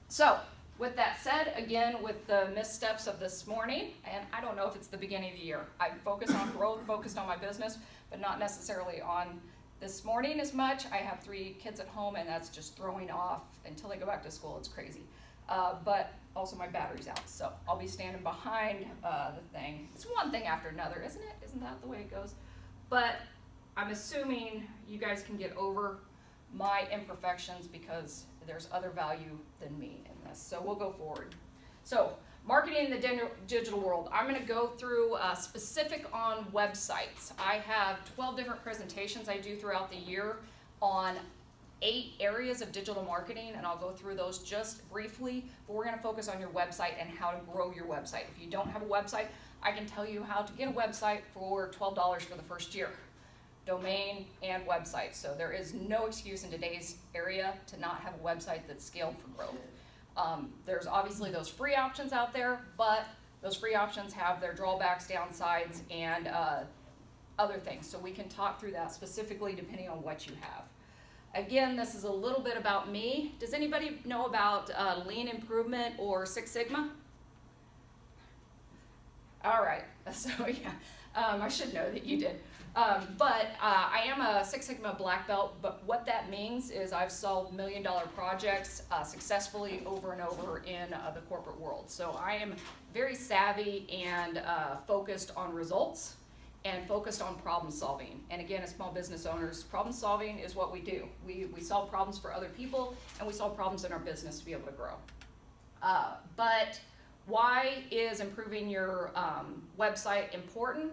So, with that said, again, with the missteps of this morning, and I don't know if it's the beginning of the year, I focus on growth, focused on my business, but not necessarily on this morning as much. I have 3 kids at home, and that's just throwing off until they go back to school. It's crazy. But also my battery's out, so I'll be standing behind the thing. It's one thing after another, isn't it? Isn't that the way it goes? But I'm assuming you guys can get over my imperfections because there's other value than me in this. So we'll go forward. So marketing in the digital world. I'm going to go through specific on websites. I have 12 different presentations I do throughout the year on 8 areas of digital marketing, and I'll go through those just briefly, but we're going to focus on your website and how to grow your website. If you don't have a website, I can tell you how to get a website for $12 for the first year. Domain and website. So there is no excuse in today's area to not have a website that's scaled for growth. There's obviously those free options out there, but those free options have their drawbacks, downsides, and other things. So we can talk through that specifically depending on what you have. Again, this is a little bit about me. Does anybody know about Lean Improvement or Six Sigma? All right, so yeah, I should know that you did. But I am a Six Sigma black belt, but what that means is I've solved $1 million projects successfully over and over in the corporate world. So I am very savvy and focused on results and focused on problem solving. And again, as small business owners, problem solving is what we do. We solve problems for other people, and we solve problems in our business to be able to grow. But why is improving your website important?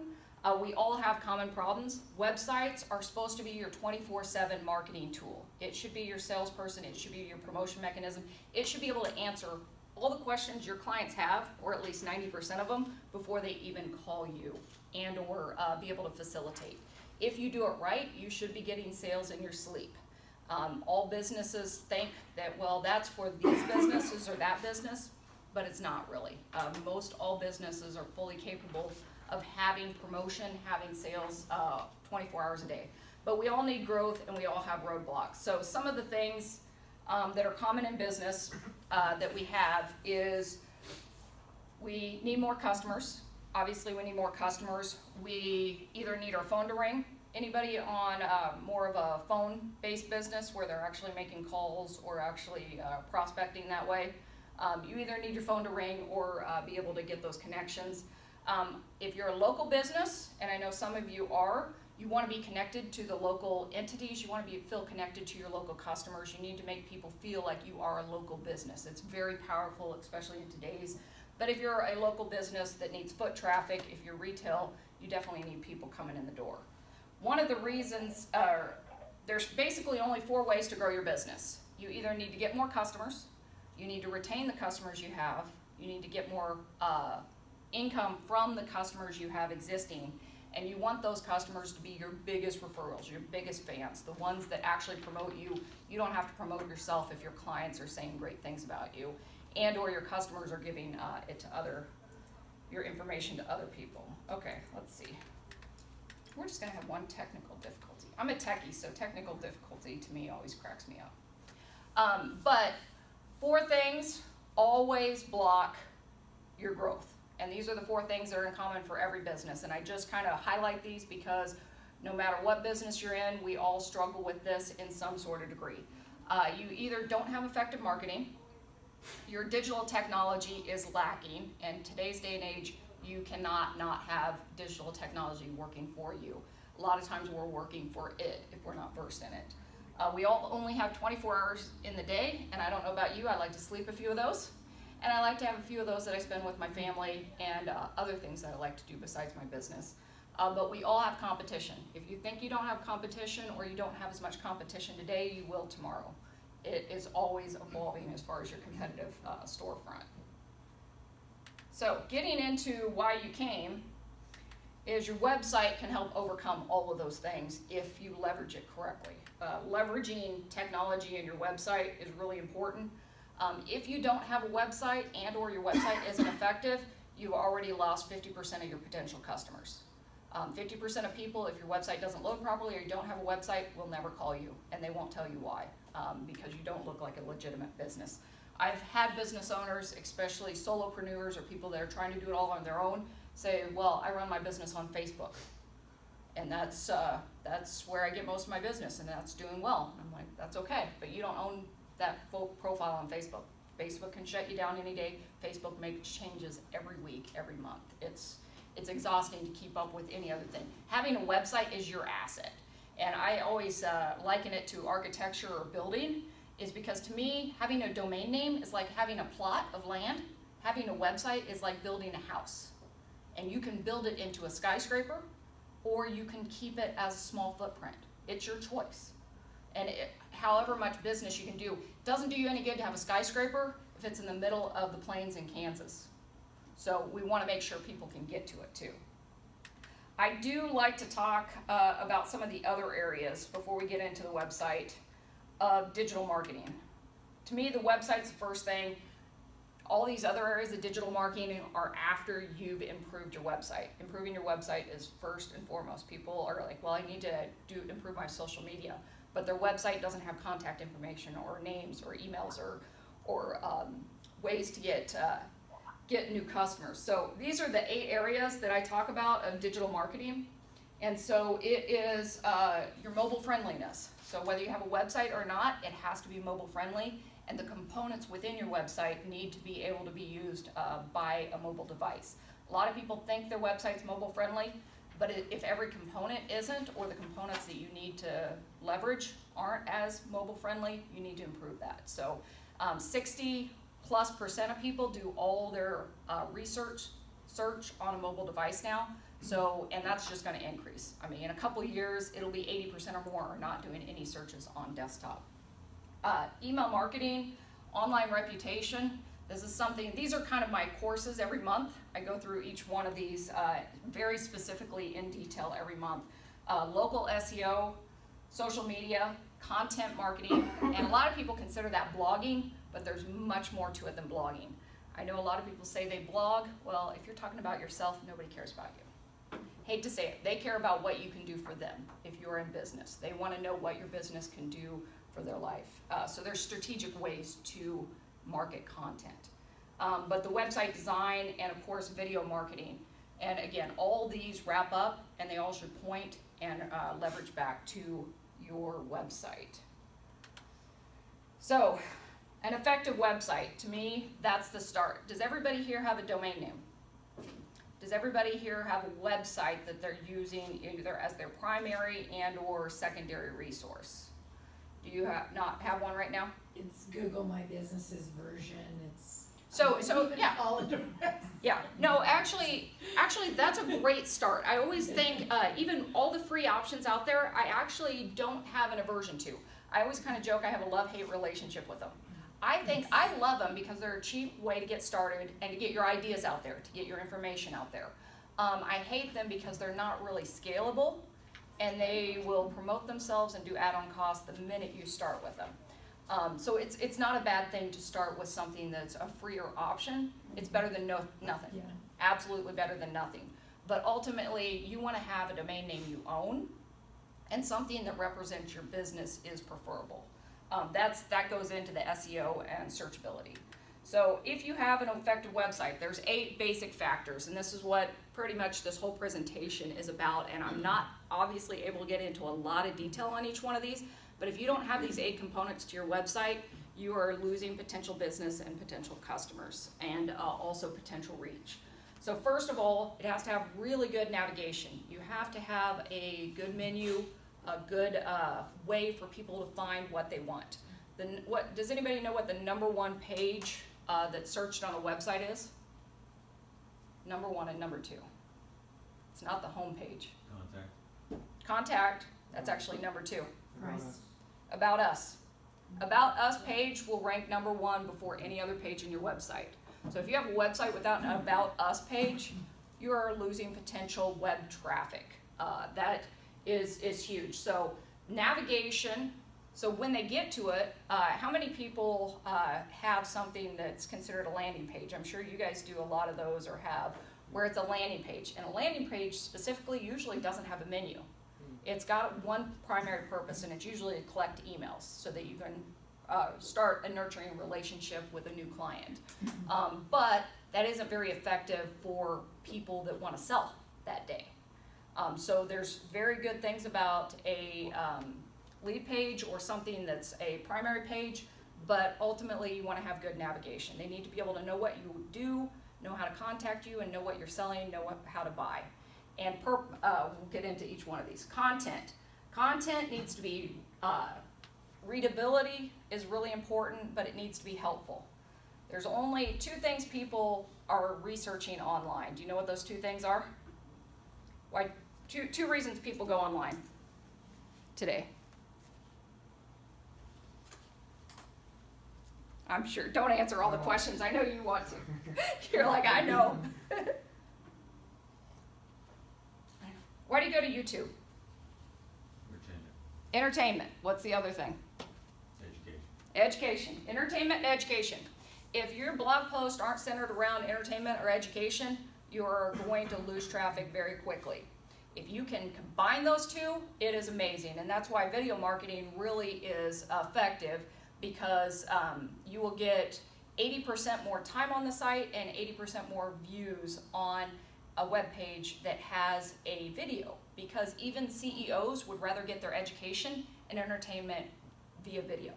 We all have common problems. Websites are supposed to be your 24/7 marketing tool. It should be your salesperson. It should be your promotion mechanism. It should be able to answer all the questions your clients have, or at least 90% of them, before they even call you and or be able to facilitate. If you do it right, you should be getting sales in your sleep. All businesses think that, well, that's for these businesses or that business, but it's not really. Most all businesses are fully capable of having promotion, having sales 24 hours a day. But we all need growth and we all have roadblocks. So some of the things that are common in business that we have is we need more customers. Obviously we need more customers. We either need our phone to ring. Anybody on more of a phone-based business where they're actually making calls or actually prospecting that way, you either need your phone to ring or be able to get those connections. If you're a local business, and I know some of you are, you want to be connected to the local entities, you want to feel connected to your local customers, you need to make people feel like you are a local business. It's very powerful, especially in today's. But if you're a local business that needs foot traffic, if you're retail, you definitely need people coming in the door. One of the reasons, there's basically only 4 ways to grow your business. You either need to get more customers, you need to retain the customers you have, you need to get more income from the customers you have existing, and you want those customers to be your biggest referrals, your biggest fans, the ones that actually promote you. You don't have to promote yourself if your clients are saying great things about you, and or your customers are giving your information to other people. Okay, let's see. We're just gonna have one technical difficulty. I'm a techie, so technical difficulty to me always cracks me up. But 4 things always block your growth. And these are the 4 things that are in common for every business. And I just kind of highlight these because no matter what business you're in, we all struggle with this in some sort of degree. You either don't have effective marketing, your digital technology is lacking, and today's day and age, you cannot not have digital technology working for you. A lot of times we're working for it if we're not versed in it. We all only have 24 hours in the day, and I don't know about you, I like to sleep a few of those. And I like to have a few of those that I spend with my family and other things that I like to do besides my business. But we all have competition. If you think you don't have competition or you don't have as much competition today, you will tomorrow. It is always evolving as far as your competitive storefront. So getting into why you came is your website can help overcome all of those things if you leverage it correctly. Leveraging technology in your website is really important. If you don't have a website and or your website isn't effective, you've already lost 50% of your potential customers. 50% of people, if your website doesn't load properly or you don't have a website, will never call you, and they won't tell you why. because you don't look like a legitimate business. I've had business owners, especially solopreneurs or people that are trying to do it all on their own, say, well, I run my business on Facebook. And that's where I get most of my business, and that's doing well. I'm like, that's okay, but you don't own that full profile on Facebook. Facebook can shut you down any day. Facebook makes changes every week, every month. It's exhausting to keep up with any other thing. Having a website is your asset. And I always liken it to architecture or building, is because to me, having a domain name is like having a plot of land. Having a website is like building a house. And you can build it into a skyscraper, or you can keep it as a small footprint. It's your choice. And however much business you can do, doesn't do you any good to have a skyscraper if it's in the middle of the plains in Kansas. So we want to make sure people can get to it too. I do like to talk about some of the other areas before we get into the website of digital marketing. To me, the website's the first thing. All these other areas of digital marketing are after you've improved your website. Improving your website is first and foremost. People are like, well, I need to improve my social media, but their website doesn't have contact information or names or emails or ways to get new customers. So these are the 8 areas that I talk about of digital marketing. And so it is your mobile friendliness. So whether you have a website or not, it has to be mobile friendly. And the components within your website need to be able to be used by a mobile device. A lot of people think their website's mobile friendly, but if every component isn't, or the components that you need to leverage aren't as mobile friendly, you need to improve that. So 60+% of people do all their search on a mobile device now. So, and that's just going to increase. I mean, in a couple of years, it'll be 80% or more are not doing any searches on desktop. Email marketing, online reputation. This is something, these are kind of my courses every month. I go through each one of these very specifically in detail every month. Local SEO, social media, content marketing, and a lot of people consider that blogging, but there's much more to it than blogging. I know a lot of people say they blog. Well, if you're talking about yourself, nobody cares about you. Hate to say it, they care about what you can do for them if you're in business. They want to know what your business can do for their life. So there's strategic ways to market content. But the website design and of course video marketing. And again, all these wrap up and they all should point and leverage back to your website. So an effective website, to me, that's the start. Does everybody here have a domain name? Does everybody here have a website that they're using either as their primary and or secondary resource? Do you not have one right now? It's Google My Business's version. It's yeah. All the Yeah, no, actually, that's a great start. I always think, even all the free options out there, I actually don't have an aversion to. I always kind of joke I have a love-hate relationship with them. I think I love them because they're a cheap way to get started and to get your ideas out there, to get your information out there. I hate them because they're not really scalable, and they will promote themselves and do add-on costs the minute you start with them. So it's not a bad thing to start with something that's a freer option. It's better than nothing. Yeah. Absolutely better than nothing. But ultimately, you want to have a domain name you own, and something that represents your business is preferable. That goes into the SEO and searchability. So if you have an effective website, there's 8 basic factors, and this is what pretty much this whole presentation is about, and I'm not obviously able to get into a lot of detail on each one of these, but if you don't have these 8 components to your website, you are losing potential business and potential customers, and also potential reach. So first of all, it has to have really good navigation. You have to have a good menu, a good way for people to find what they want. Does anybody know what the #1 page that's searched on a website is? #1 and #2. It's not the home page. Contact, that's actually #2. Price. About Us. About Us page will rank #1 before any other page in your website. So if you have a website without an About Us page, you are losing potential web traffic. That is huge. So navigation, so when they get to it, how many people have something that's considered a landing page? I'm sure you guys do a lot of those or have, where it's a landing page. And a landing page specifically usually doesn't have a menu. It's got one primary purpose, and it's usually to collect emails so that you can start a nurturing relationship with a new client. But that isn't very effective for people that want to sell that day. So there's very good things about a lead page or something that's a primary page, but ultimately you want to have good navigation. They need to be able to know what you do, know how to contact you, and know what you're selling, know how to buy. And we'll get into each one of these. Content needs to be, readability is really important, but it needs to be helpful. There's only 2 things people are researching online. Do you know what those 2 things are? Why? Two reasons people go online today. I'm sure, don't answer all the questions. I know you want to. You're like, I know. Why do you go to YouTube? Entertainment. What's the other thing? Education. Entertainment and education. If your blog posts aren't centered around entertainment or education, you're going to lose traffic very quickly. If you can combine those 2, it is amazing. And that's why video marketing really is effective, because you will get 80% more time on the site and 80% more views on a web page that has a video, because even CEOs would rather get their education and entertainment via video.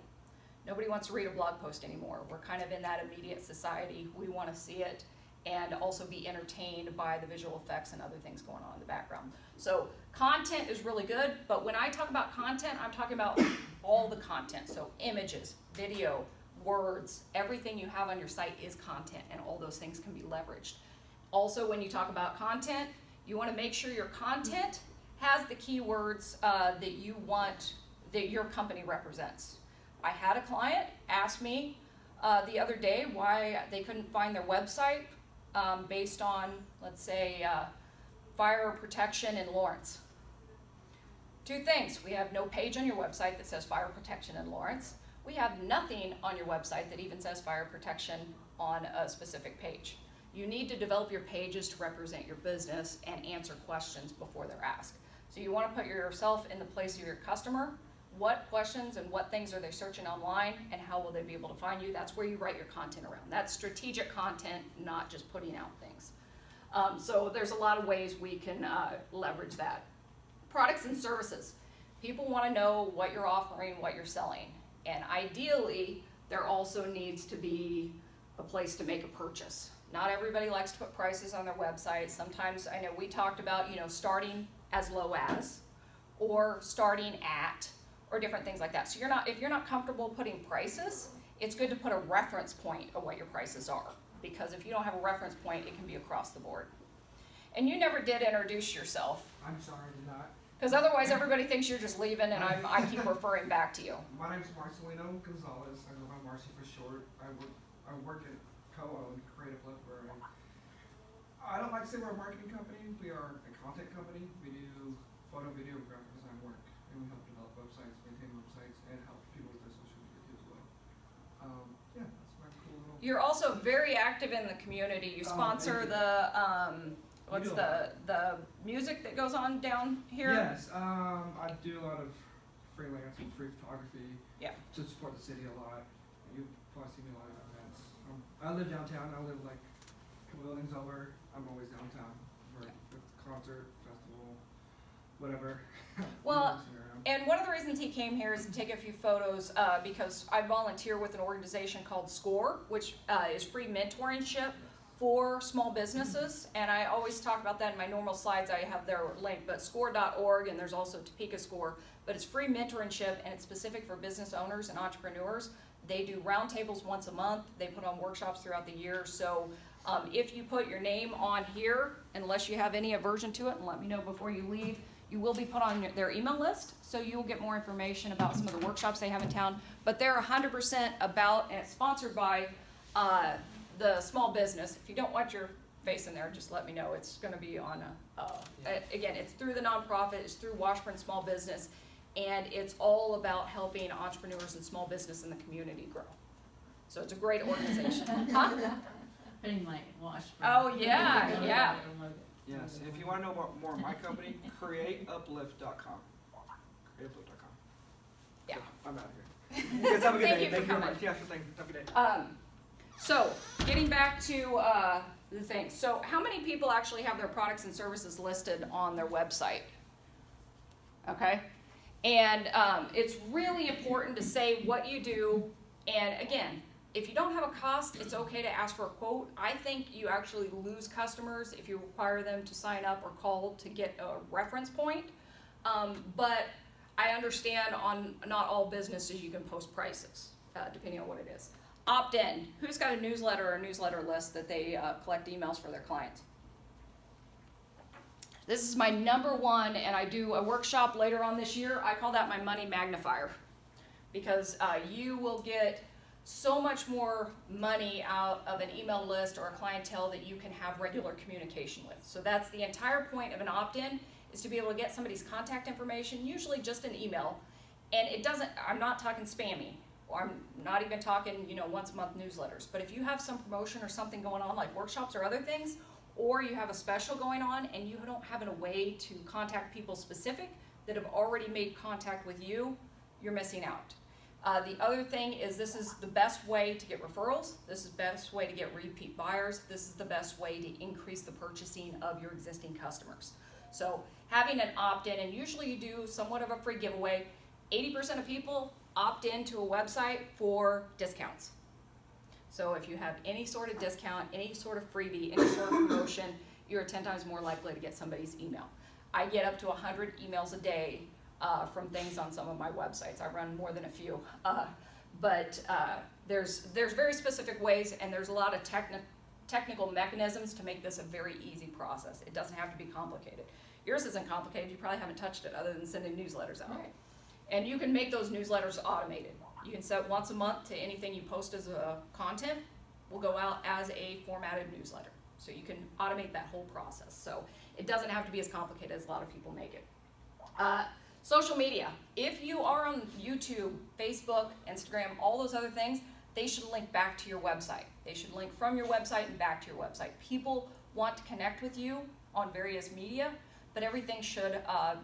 Nobody wants to read a blog post anymore. We're kind of in that immediate society. We want to see it and also be entertained by the visual effects and other things going on in the background. So content is really good, but when I talk about content, I'm talking about all the content. So images, video, words, everything you have on your site is content, and all those things can be leveraged. Also, when you talk about content, you want to make sure your content has the keywords that you want, that your company represents. I had a client ask me the other day why they couldn't find their website based on, let's say, fire protection in Lawrence. 2 things. We have no page on your website that says fire protection in Lawrence. We have nothing on your website that even says fire protection on a specific page. You need to develop your pages to represent your business and answer questions before they're asked. So you want to put yourself in the place of your customer. What questions and what things are they searching online, and how will they be able to find you? That's where you write your content around. That's strategic content, not just putting out things. So there's a lot of ways we can leverage that. Products and services. People want to know what you're offering, what you're selling. And ideally, there also needs to be a place to make a purchase. Not everybody likes to put prices on their website. Sometimes, I know we talked about, starting as low as, or starting at, or different things like that. So if you're not comfortable putting prices, it's good to put a reference point of what your prices are. Because if you don't have a reference point, it can be across the board. And you never did introduce yourself. I'm sorry, I did not. Because otherwise everybody thinks you're just leaving, and I keep referring back to you. My name's Marcelino Gonzalez. I go by Marcy for short. I work at co-owned Creative Library. I don't like to say we're a marketing company. We are a content company. We do photo, video, and graphic design work, and we help develop websites, maintain websites, and help people with their social media too as well. Yeah, that's my cool little. You're also very active in the community. You sponsor the the music that goes on down here? Yes, I do a lot of freelance and free photography. Yeah. To support the city a lot. You probably see me a lot of events. I live downtown. I live like a couple buildings over. I'm always downtown for concert, festival, whatever. Well, and one of the reasons he came here is to take a few photos because I volunteer with an organization called SCORE, which is free mentorship for small businesses. And I always talk about that in my normal slides. I have their link, but score.org, and there's also Topeka SCORE. But it's free mentorship, and it's specific for business owners and entrepreneurs. They do roundtables once a month. They put on workshops throughout the year. So if you put your name on here, unless you have any aversion to it, and let me know before you leave, you will be put on their email list, so you'll get more information about some of the workshops they have in town. But they're 100% about, and it's sponsored by the small business. If you don't want your face in there, just let me know. It's going to be on again, it's through the nonprofit, it's through Washburn Small Business, and it's all about helping entrepreneurs and small business in the community grow. So it's a great organization. Huh? Putting like Washburn. Oh, yeah, yeah. Yes, if you want to know about more of my company, createuplift.com. creativelook.com. Yeah. So, I'm out of here. You guys have a good Thank day. you for Thank you very coming. much. Yeah, sure thing. Have a good day. So, getting back to the thing. So, how many people actually have their products and services listed on their website? Okay? And it's really important to say what you do. And again, if you don't have a cost, it's okay to ask for a quote. I think you actually lose customers if you require them to sign up or call to get a reference point. But I understand on not all businesses you can post prices, depending on what it is. Opt-in. Who's got a newsletter or a newsletter list that they collect emails for their clients? This is my number one, and I do a workshop later on this year. I call that my money magnifier, because you will get so much more money out of an email list or a clientele that you can have regular communication with. So that's the entire point of an opt-in, is to be able to get somebody's contact information, usually just an email. And it doesn't, I'm not talking spammy, or I'm not even talking, once a month newsletters. But if you have some promotion or something going on, like workshops or other things, or you have a special going on and you don't have a way to contact people specific that have already made contact with you, you're missing out. The other thing is, this is the best way to get referrals. This is the best way to get repeat buyers. This is the best way to increase the purchasing of your existing customers. So having an opt-in, and usually you do somewhat of a free giveaway. 80% of people opt into a website for discounts. So if you have any sort of discount, any sort of freebie, any sort of promotion, you're 10 times more likely to get somebody's email. I get up to 100 emails a day from things on some of my websites. I run more than a few. But there's very specific ways, and there's a lot of technical mechanisms to make this a very easy process. It doesn't have to be complicated. Yours isn't complicated. You probably haven't touched it other than sending newsletters out. Right. And you can make those newsletters automated. You can set once a month to anything you post as a content will go out as a formatted newsletter. So you can automate that whole process. So it doesn't have to be as complicated as a lot of people make it. Social media. If you are on YouTube, Facebook, Instagram, all those other things, they should link back to your website. They should link from your website and back to your website. People want to connect with you on various media, but everything should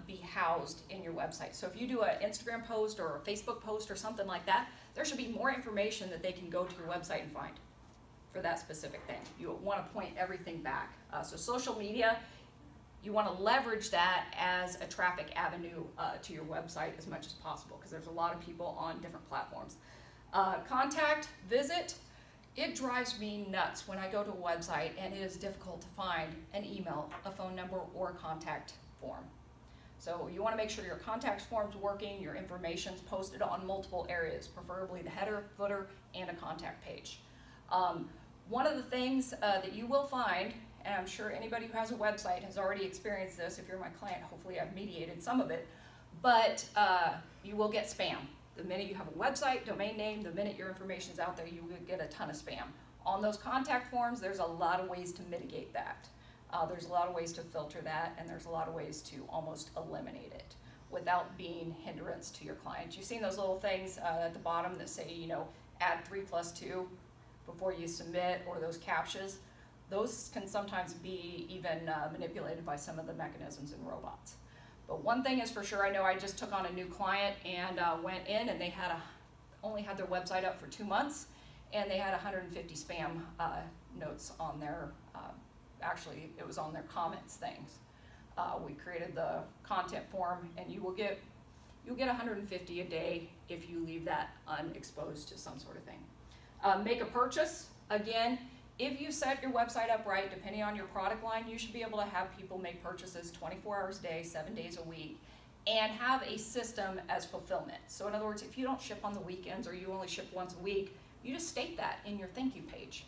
be housed in your website. So if you do an Instagram post or a Facebook post or something like that, there should be more information that they can go to your website and find for that specific thing. You want to point everything back. So social media, you want to leverage that as a traffic avenue to your website as much as possible, because there's a lot of people on different platforms. Contact, visit. It drives me nuts when I go to a website and it is difficult to find an email, a phone number, or a contact form. So you want to make sure your contact form's working, your information's posted on multiple areas, preferably the header, footer, and a contact page. One of the things that you will find, and I'm sure anybody who has a website has already experienced this, if you're my client, hopefully I've mediated some of it, but you will get spam. The minute you have a website, domain name, the minute your information's out there, you will get a ton of spam. On those contact forms, there's a lot of ways to mitigate that. There's a lot of ways to filter that, and there's a lot of ways to almost eliminate it without being hindrance to your client. You've seen those little things at the bottom that say, add 3+2 before you submit, or those captchas. Those can sometimes be even manipulated by some of the mechanisms in robots. But one thing is for sure, I know I just took on a new client and went in, and they had only had their website up for 2 months, and they had 150 spam notes on their, actually it was on their comments things. We created the content form, and you'll get 150 a day if you leave that unexposed to some sort of thing. Make a purchase. Again, if you set your website up right, depending on your product line, you should be able to have people make purchases 24 hours a day, 7 days a week, and have a system as fulfillment. So in other words, if you don't ship on the weekends or you only ship once a week, you just state that in your thank you page.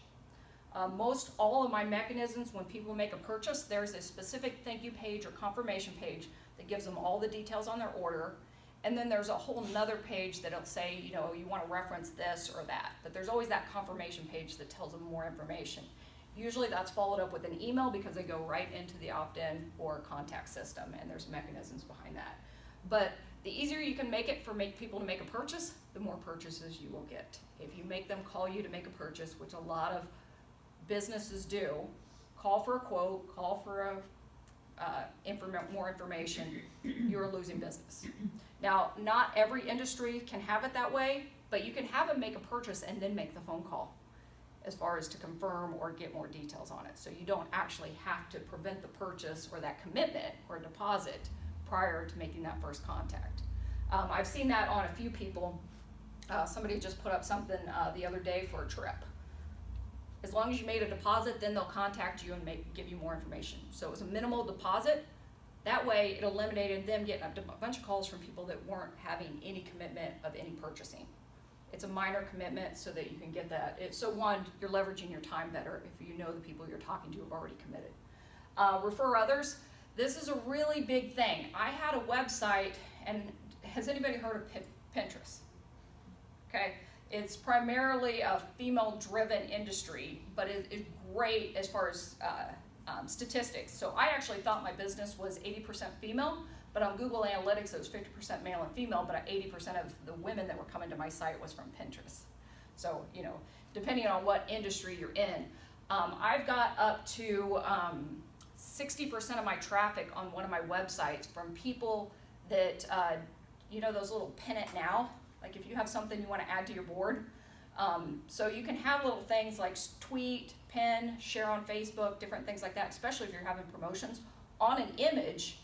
Most all of my mechanisms, when people make a purchase, there's a specific thank you page or confirmation page that gives them all the details on their order. And then there's a whole nother page that'll say, you want to reference this or that. But there's always that confirmation page that tells them more information. Usually that's followed up with an email, because they go right into the opt-in or contact system, and there's mechanisms behind that. But the easier you can make it for people to make a purchase, the more purchases you will get. If you make them call you to make a purchase, which a lot of businesses do, call for a quote, call for more information, you're losing business. Now, not every industry can have it that way, but you can have them make a purchase and then make the phone call as far as to confirm or get more details on it. So you don't actually have to prevent the purchase or that commitment or deposit prior to making that first contact. I've seen that on a few people. Somebody just put up something the other day for a trip. As long as you made a deposit, then they'll contact you and give you more information. So it was a minimal deposit. That way it eliminated them getting a bunch of calls from people that weren't having any commitment of any purchasing. It's a minor commitment so that you can get that. So one, you're leveraging your time better if you know the people you're talking to have already committed. Refer others. This is a really big thing. I had a website, and has anybody heard of Pinterest? Okay, it's primarily a female-driven industry, but it is great as far as statistics. So I actually thought my business was 80% female, but on Google Analytics it was 50% male and female, but 80% of the women that were coming to my site was from Pinterest. So, you know, depending on what industry you're in, I've got up to 60% of my traffic on one of my websites from people that, you know, those little pin it now, like if you have something you want to add to your board. So you can have little things like tweet, pin, share on Facebook, different things like that, especially if you're having promotions on an image,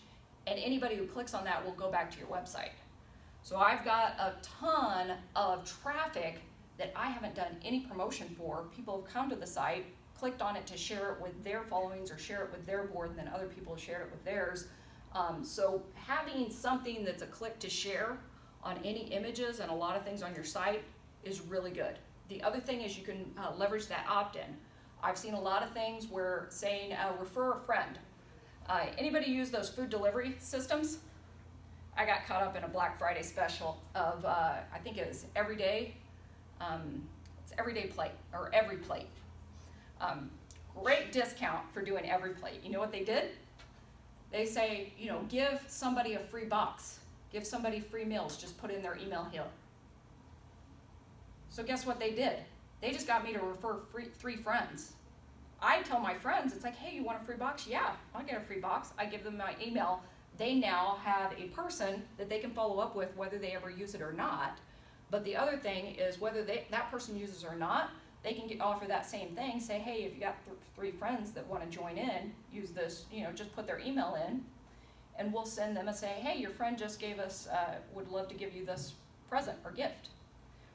and anybody who clicks on that will go back to your website. So I've got a ton of traffic that I haven't done any promotion for. People have come to the site, clicked on it to share it with their followings or share it with their board, and then other people have shared it with theirs. So having something that's a click to share on any images and a lot of things on your site is really good. The other thing is you can leverage that opt-in. I've seen a lot of things where saying refer a friend. Anybody use those food delivery systems? I got caught up in a Black Friday special of, I think it was Everyday, it's Everyday Plate, or Every Plate. Great discount for doing Every Plate. You know what they did? They say, you know, give somebody a free box. Give somebody free meals, just put in their email here. So guess what they did? They just got me to refer 3 friends. I tell my friends, it's like, hey, you want a free box? Yeah, I'll get a free box. I give them my email. They now have a person that they can follow up with whether they ever use it or not. But the other thing is whether that person uses it or not, they can offer that same thing. Say, hey, if you got 3 friends that want to join in, use this, you know, just put their email in, and we'll send them and say, hey, your friend just gave us, would love to give you this present or gift.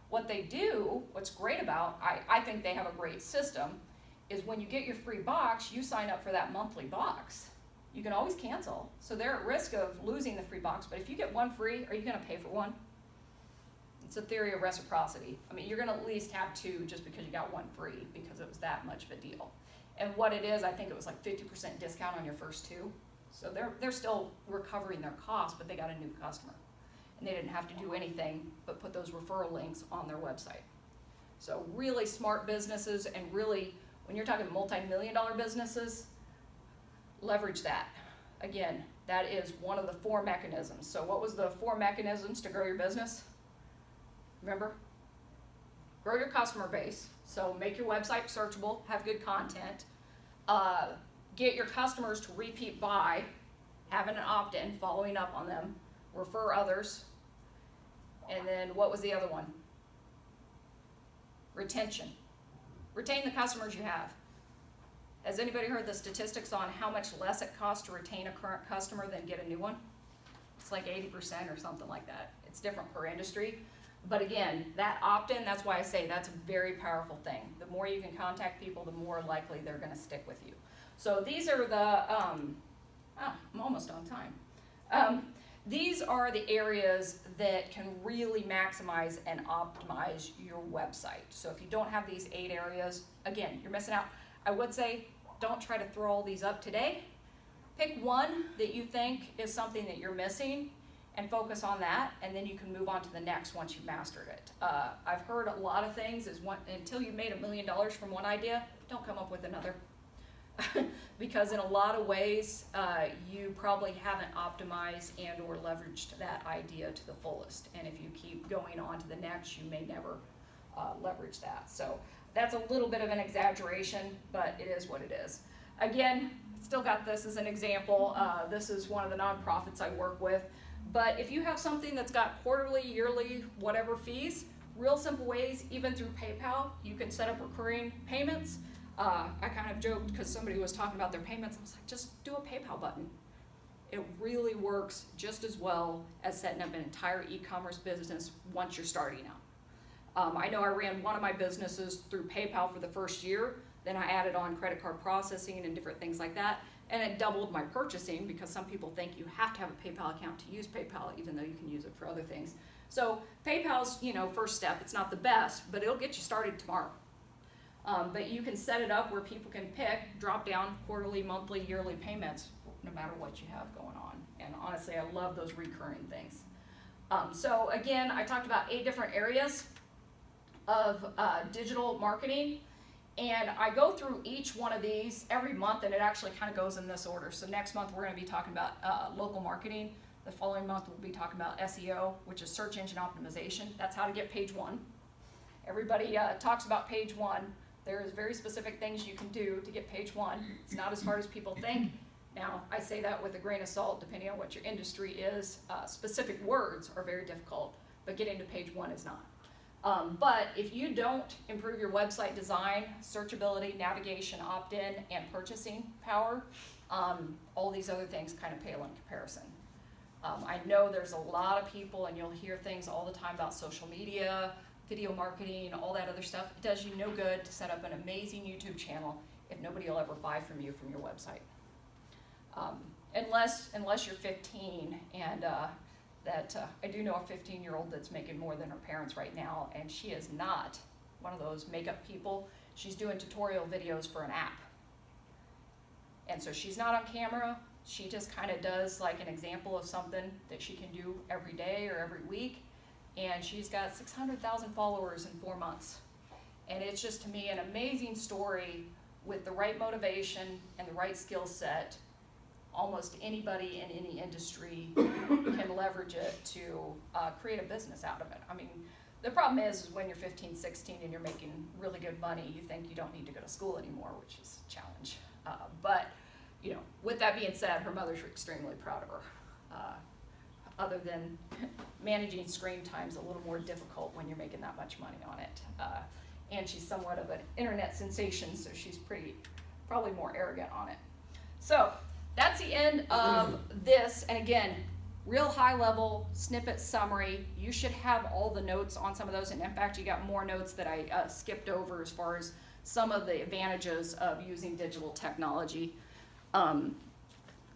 What they do, what's great about, I think they have a great system, is when you get your free box, you sign up for that monthly box. You can always cancel. So they're at risk of losing the free box, but if you get one free, are you gonna pay for one? It's a theory of reciprocity. I mean, you're gonna at least have 2 just because you got one free because it was that much of a deal. And what it is, I think it was like 50% discount on your first 2. So they're still recovering their cost, but they got a new customer. And they didn't have to do anything but put those referral links on their website. So really smart businesses, and really, when you're talking multi-million-dollar businesses, leverage that. Again, that is one of the 4 mechanisms. So what was the 4 mechanisms to grow your business? Remember? Grow your customer base. So make your website searchable, have good content, get your customers to repeat buy, having an opt-in, following up on them, refer others, and then what was the other one? Retention. Retain the customers you have. Has anybody heard the statistics on how much less it costs to retain a current customer than get a new one? It's like 80% or something like that. It's different per industry. But again, that opt-in, that's why I say that's a very powerful thing. The more you can contact people, the more likely they're gonna stick with you. So these are the, I'm almost on time. These are the areas that can really maximize and optimize your website. So if you don't have these 8 areas, again, you're missing out. I would say don't try to throw all these up today. Pick one that you think is something that you're missing and focus on that, and then you can move on to the next once you've mastered it. I've heard a lot of things is until you've made $1 million from one idea, don't come up with another. Because in a lot of ways, you probably haven't optimized and or leveraged that idea to the fullest. And if you keep going on to the next, you may never leverage that. So that's a little bit of an exaggeration, but it is what it is. Again, still got this as an example. This is one of the nonprofits I work with. But if you have something that's got quarterly, yearly, whatever fees, real simple ways, even through PayPal, you can set up recurring payments. I kind of joked because somebody was talking about their payments. I was like, just do a PayPal button. It really works just as well as setting up an entire e-commerce business once you're starting out. I know I ran one of my businesses through PayPal for the first year. Then I added on credit card processing and different things like that. And it doubled my purchasing because some people think you have to have a PayPal account to use PayPal, even though you can use it for other things. So PayPal's, first step. It's not the best, but it'll get you started tomorrow. But you can set it up where people can pick, drop down quarterly, monthly, yearly payments, no matter what you have going on. And honestly, I love those recurring things. So again, I talked about 8 different areas of digital marketing. And I go through each one of these every month, and it actually kind of goes in this order. So next month, we're going to be talking about local marketing. The following month, we'll be talking about SEO, which is search engine optimization. That's how to get page 1. Everybody talks about page 1. There's very specific things you can do to get page 1. It's not as hard as people think. Now, I say that with a grain of salt, depending on what your industry is. Specific words are very difficult, but getting to page 1 is not. But if you don't improve your website design, searchability, navigation, opt-in, and purchasing power, all these other things kind of pale in comparison. I know there's a lot of people, and you'll hear things all the time about social media, video marketing, all that other stuff. It does you no good to set up an amazing YouTube channel if nobody will ever buy from you from your website. Unless you're 15 and I do know a 15-year-old that's making more than her parents right now, and she is not one of those makeup people. She's doing tutorial videos for an app. And so she's not on camera. She just kind of does like an example of something that she can do every day or every week. And she's got 600,000 followers in 4 months. And it's just, to me, an amazing story with the right motivation and the right skill set. Almost anybody in any industry can leverage it to create a business out of it. I mean, the problem is when you're 15, 16 and you're making really good money, you think you don't need to go to school anymore, which is a challenge. But with that being said, her mother's extremely proud of her. Other than managing screen time's a little more difficult when you're making that much money on it. And she's somewhat of an internet sensation, so she's probably more arrogant on it. So that's the end of this. And again, real high level snippet summary. You should have all the notes on some of those. And in fact, you got more notes that I skipped over as far as some of the advantages of using digital technology.